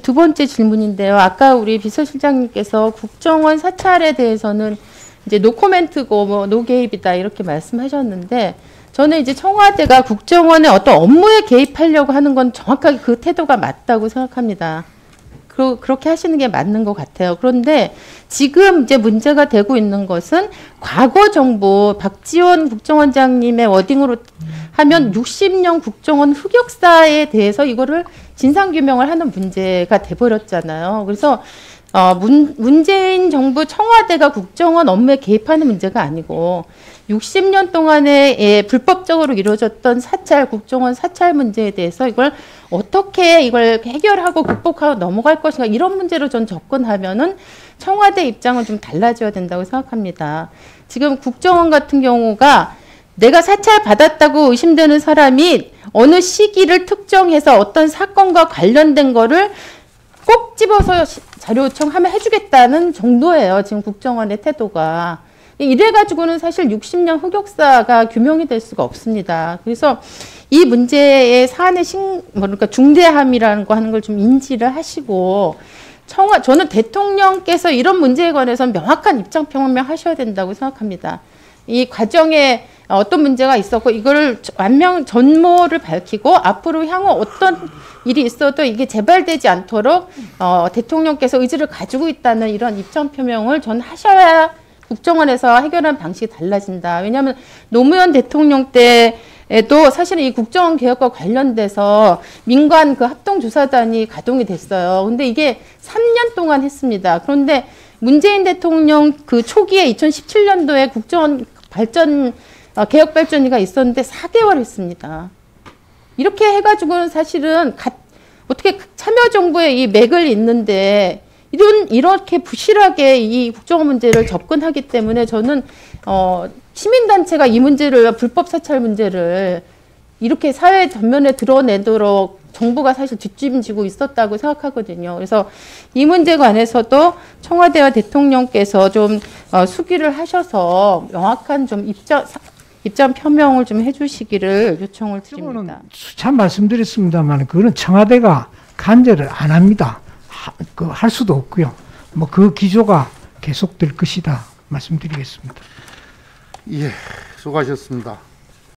두 번째 질문인데요. 아까 우리 비서실장님께서 국정원 사찰에 대해서는 이제 노코멘트고 뭐 노개입이다 이렇게 말씀하셨는데 저는 이제 청와대가 국정원의 어떤 업무에 개입하려고 하는 건 정확하게 그 태도가 맞다고 생각합니다. 그렇게 하시는 게 맞는 것 같아요. 그런데 지금 이제 문제가 되고 있는 것은 과거 정부 박지원 국정원장님의 워딩으로 하면 60년 국정원 흑역사에 대해서 이거를 진상규명을 하는 문제가 돼버렸잖아요. 그래서 문재인 정부 청와대가 국정원 업무에 개입하는 문제가 아니고 60년 동안에 불법적으로 이루어졌던 사찰, 국정원 사찰 문제에 대해서 이걸 어떻게 이걸 해결하고 극복하고 넘어갈 것인가 이런 문제로 전 접근하면은 청와대 입장은 좀 달라져야 된다고 생각합니다. 지금 국정원 같은 경우가 내가 사찰 받았다고 의심되는 사람이 어느 시기를 특정해서 어떤 사건과 관련된 거를 꼭 집어서 자료 요청하면 해주겠다는 정도예요. 지금 국정원의 태도가. 이래가지고는 사실 60년 흑역사가 규명이 될 수가 없습니다. 그래서 이 문제의 사안의 그러니까 중대함이라는 거 하는 걸 좀 인지를 하시고 저는 대통령께서 이런 문제에 관해서는 명확한 입장 표명하셔야 된다고 생각합니다. 이 과정에 어떤 문제가 있었고 이거를 전모를 밝히고 앞으로 향후 어떤 일이 있어도 이게 재발되지 않도록 대통령께서 의지를 가지고 있다는 이런 입장 표명을 전 하셔야 국정원에서 해결하는 방식이 달라진다. 왜냐하면 노무현 대통령 때에도 사실은 이 국정원 개혁과 관련돼서 민관 그 합동조사단이 가동이 됐어요. 근데 이게 3년 동안 했습니다. 그런데 문재인 대통령 그 초기에 2017년도에 국정원 개혁 발전위가 있었는데 4개월 했습니다. 이렇게 해가지고는 사실은 어떻게 참여정부의 이 맥을 잇는데 이렇게 부실하게 이 국정원 문제를 접근하기 때문에 저는 시민단체가 이 문제를 불법 사찰 문제를 이렇게 사회 전면에 드러내도록 정부가 사실 뒷짐지고 있었다고 생각하거든요. 그래서 이 문제에 관해서도 청와대와 대통령께서 좀 수기를 하셔서 명확한 좀 입장 표명을 좀 해주시기를 요청을 드립니다. 수차 말씀드렸습니다만 그거는 청와대가 간제를 안 합니다. 할 수도 없고요. 뭐 그 기조가 계속될 것이다 말씀드리겠습니다. 예, 수고하셨습니다.